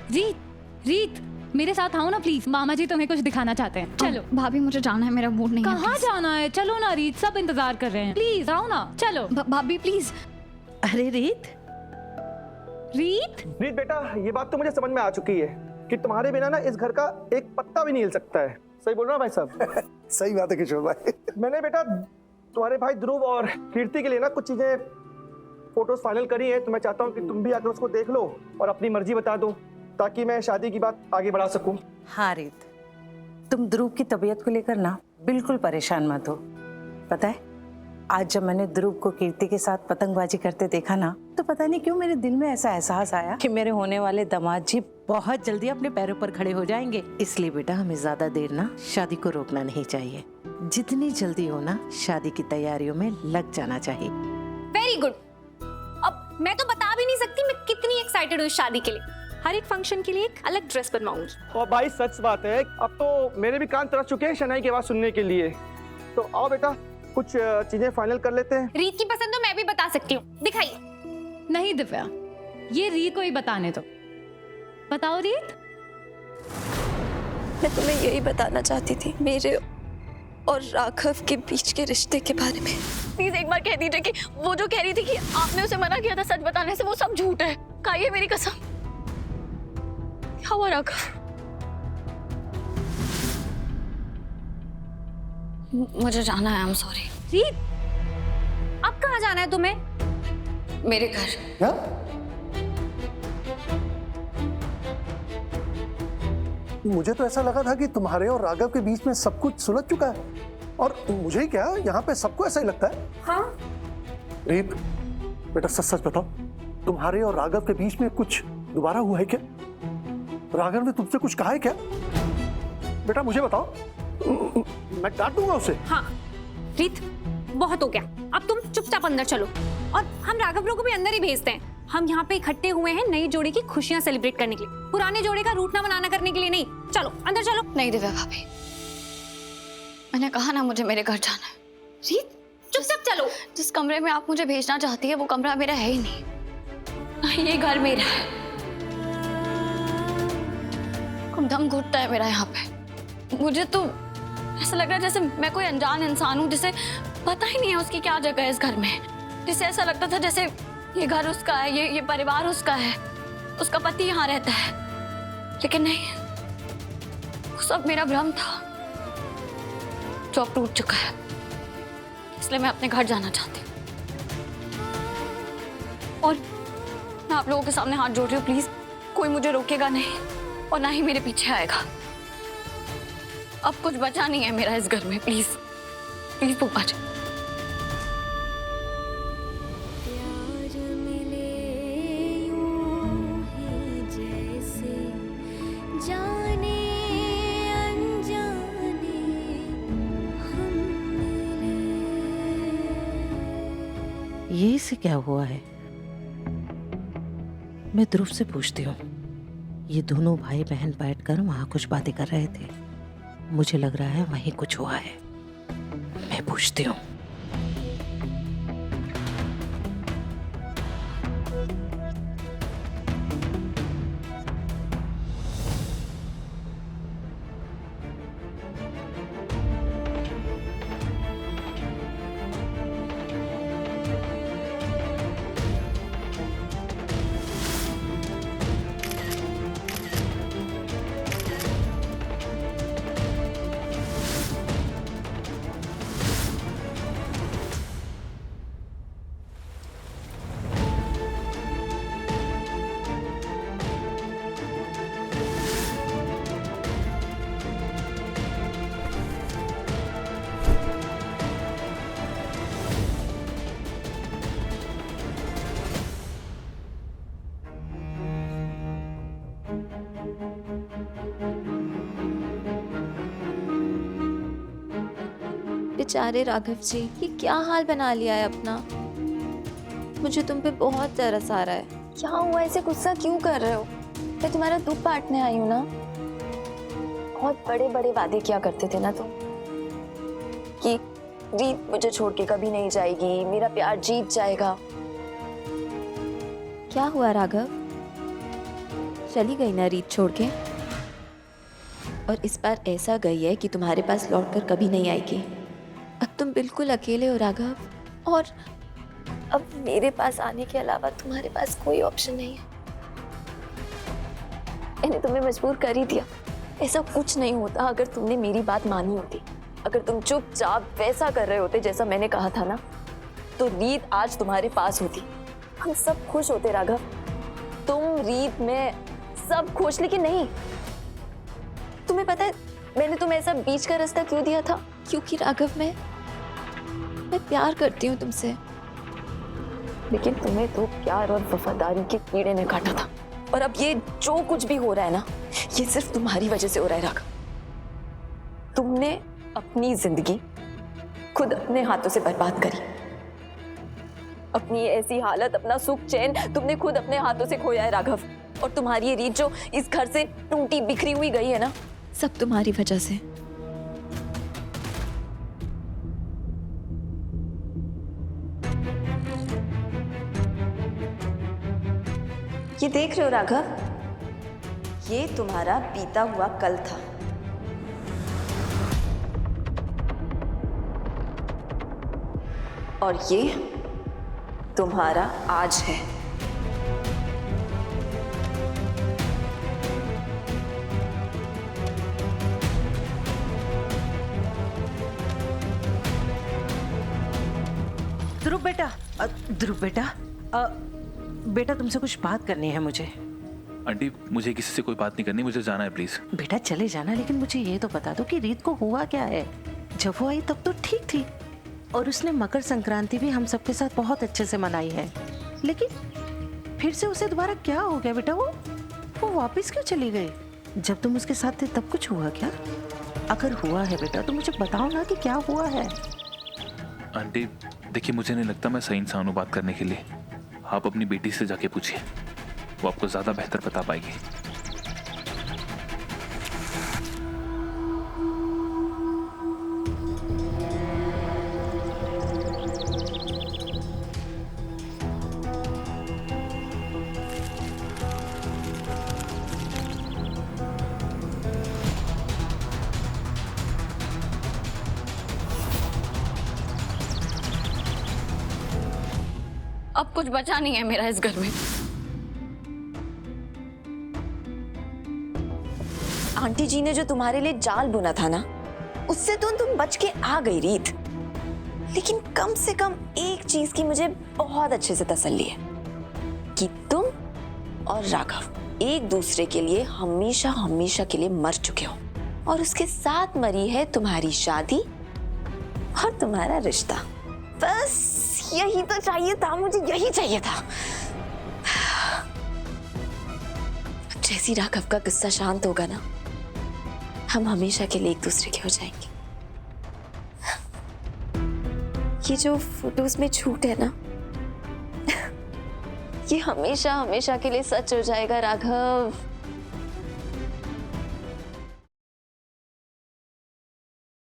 रीत, रीत मेरे साथ आओ ना प्लीज, मामा जी तुम्हें कुछ दिखाना चाहते हैं। चलो। भाभी मुझे जाना है, मेरा मूड नहीं है। कहाँ जाना है? चलो ना रीत, सब इंतजार कर रहे हैं, प्लीज आओ ना, चलो। भाभी प्लीज। अरे रीत, रीत रीत बेटा, ये बात तो मुझे समझ में आ चुकी है कि तुम्हारे बिना ना इस घर का एक पत्ता भी नहीं हिल सकता है। सही बोल रहा हूँ भाई साहब? सही बात है किशोर भाई। मैंने बेटा तुम्हारे भाई ध्रुव और कीर्ति के लिए ना कुछ चीजें फोटोज फाइनल करी है, तो मैं चाहता हूँ कि तुम भी आकर उसको देख लो और अपनी मर्जी बता दो, ताकि मैं शादी की बात आगे बढ़ा सकूं। हाँ रीत, तुम ध्रुव की तबीयत को लेकर ना बिल्कुल परेशान मत हो। पता है, आज जब मैंने ध्रुव को कीर्ति के साथ पतंगबाजी करते देखा ना, तो पता नहीं क्यों मेरे दिल में ऐसा एहसास आया कि मेरे होने वाले दामाद जी बहुत जल्दी अपने पैरों पर खड़े हो जाएंगे। इसलिए बेटा हमें ज्यादा देर ना शादी को रोकना नहीं चाहिए। जितनी जल्दी हो ना शादी की तैयारियों में लग जाना चाहिए। Very good. अब मैं तो बता भी नहीं सकती मैं कितनी एक्साइटेड हूँ इस शादी के लिए। हर एक फंक्शन के लिए एक अलग ड्रेस बनवाऊंगी। और भाई सच बात है, अब तो मेरे भी कान तरस चुके हैं शनाई की आवाज सुनने के लिए। तो आओ बेटा, कुछ चीजें फाइनल कर लेते हैं। रीत की पसंद तो मैं भी बता सकती हूँ, दिखाइए। नहीं दिव्या, ये रीत को ही बताने दो। बताओ रीत। मैं तुम्हें यही बताना चाहती थी, मेरे और राघव के बीच के रिश्ते के बारे में। प्लीज एक बार कह दीजिए कि वो जो कह रही थी कि आपने उसे मना किया था सच बताने से, वो सब झूठ है। खाइए मेरी कसम। क्या हुआ राघव? मुझे जाना है, आई एम सॉरी। रीत, अब कहाँ जाना है तुम्हें? मेरे घर। क्या? मुझे तो ऐसा लगा था कि तुम्हारे और राघव के बीच में सब कुछ सुलझ चुका है, और मुझे ही क्या, यहाँ पे सबको ऐसा ही लगता है। हाँ? रीत बेटा, सच सच बताओ, तुम्हारे और राघव के बीच में कुछ दोबारा हुआ है क्या? राघव ने तुमसे कुछ कहा है क्या? बेटा मुझे बताओ, मैं डांट दूंगा उसे। हाँ रीत, बहुत हो गया, अब तुम चुपचाप अंदर चलो। और हम राघव लोग को भी अंदर ही भेजते हैं। हम यहाँ पे इकट्ठे हुए हैं नई जोड़ी की खुशियां सेलिब्रेट करने के लिए, पुराने जोड़े का रूठना मनाना करने के लिए नहीं। चलो अंदर चलो। नहीं दिव्या भाभी, मैंने कहा ना मुझे मेरे घर जाना है। रीत चुपचाप चलो। जिस कमरे में आप मुझे भेजना चाहती है वो कमरा मेरा है ही नहीं, नहीं ये घर मेरा है। दम घुटता है मेरा यहाँ पे। मुझे तो ऐसा लग रहा है जैसे मैं कोई अनजान इंसान हूँ जिसे पता ही नहीं है उसकी क्या जगह है इस घर में। जिसे ऐसा लगता था जैसे ये घर उसका है, ये परिवार उसका है, उसका पति यहाँ रहता है। लेकिन नहीं, वो सब मेरा भ्रम था जो अब टूट चुका है। इसलिए मैं अपने घर जाना चाहती हूँ। और मैं आप लोगों के सामने हाथ जोड़ रही हूँ, प्लीज कोई मुझे रोकेगा नहीं और ना ही मेरे पीछे आएगा। अब कुछ बचा नहीं है मेरा इस घर में, प्लीज प्लीज फूफा जी। ये से क्या हुआ है? मैं ध्रुव से पूछती हूँ। ये दोनों भाई बहन बैठकर वहां कुछ बातें कर रहे थे, मुझे लग रहा है वहीं कुछ हुआ है। मैं पूछती हूँ। बेचारे राघव जी, ये क्या हाल बना लिया है अपना। मुझे तुम पे बहुत तरस आ रहा है। क्या हुआ, ऐसे गुस्सा क्यों कर रहे हो? मैं तुम्हारा दुख बांटने आई हूँ ना। बहुत बड़े बड़े वादे किया करते थे ना तुम, कि रीत मुझे छोड़ के कभी नहीं जाएगी, मेरा प्यार जीत जाएगा। क्या हुआ राघव? चली गई ना रीत छोड़ के, और इस बार ऐसा गई है कि तुम्हारे पास लौटकर कभी नहीं आएगी। अब तुम बिल्कुल अकेले हो राघव, और अब मेरे पास आने के अलावा तुम्हारे पास कोई ऑप्शन नहीं है। मैंने तुम्हें मजबूर कर ही दिया। ऐसा कुछ नहीं होता अगर तुमने मेरी बात मानी होती। अगर तुम चुपचाप वैसा कर रहे होते जैसा मैंने कहा था ना, तो रीत आज तुम्हारे पास होती। हम सब खुश होते राघव, तुम, रीत, मैं, सब खुश। लेकिन नहीं, तुम्हें पता है मैंने तुम्हें ऐसा बीच का रास्ता क्यों दिया था? क्योंकि राघव मैं प्यार करती हूँ तुमसे, लेकिन तुम्हें तो प्यार और वफादारी के कीड़े ने काटा था। और अब ये जो कुछ भी हो रहा है ना, ये सिर्फ तुम्हारी वजह से हो रहा है राघव। तुमने अपनी जिंदगी खुद अपने हाथों से बर्बाद करी। अपनी ऐसी हालत, अपना सुख चैन तुमने खुद अपने हाथों से खोया है राघव। और तुम्हारी ये रीत जो इस घर से टूटी बिखरी हुई गई है ना, सब तुम्हारी वजह से। ये देख रहे हो राघव, ये तुम्हारा बीता हुआ कल था। और ये तुम्हारा आज है। ध्रुव बेटा, ध्रुव बेटा, बेटा तुमसे कुछ बात करनी है मुझे। आंटी मुझे किसी से कोई बात नहीं करनी, मुझे जाना है प्लीज। बेटा चले जाना, लेकिन मुझे ये तो बता दो कि रीत को हुआ क्या है? जब वो आई तब तो ठीक थी, और उसने मकर संक्रांति भी हम सबके साथ बहुत अच्छे से मनाई है। लेकिन फिर से उसे दोबारा क्या हो गया बेटा? वो वापस क्यों चली गई? जब तुम उसके साथ थे तब कुछ हुआ क्या? अगर हुआ है बेटा तो मुझे बताओ ना कि क्या हुआ है। आंटी देखिए, मुझे नहीं लगता मैं सही इंसान हूँ बात करने के लिए। आप अपनी बेटी से जाके पूछिए, वो आपको ज्यादा बेहतर बता पाएगी। अब कुछ बचा नहीं है मेरा इस घर में। आंटी जी ने जो तुम्हारे लिए जाल बुना था ना, उससे तो तुम बच के आ गई रीत। लेकिन कम से कम एक चीज की मुझे बहुत अच्छे से तसल्ली है कि तुम और राघव एक दूसरे के लिए हमेशा हमेशा के लिए मर चुके हो, और उसके साथ मरी है तुम्हारी शादी और तुम्हारा रिश्ता। बस यही तो चाहिए था मुझे, यही चाहिए था। जैसी राघव का गुस्सा शांत होगा ना, हम हमेशा के लिए एक दूसरे के हो जाएंगे। ये जो फोटोज में झूठ है ना, ये हमेशा हमेशा के लिए सच हो जाएगा राघव।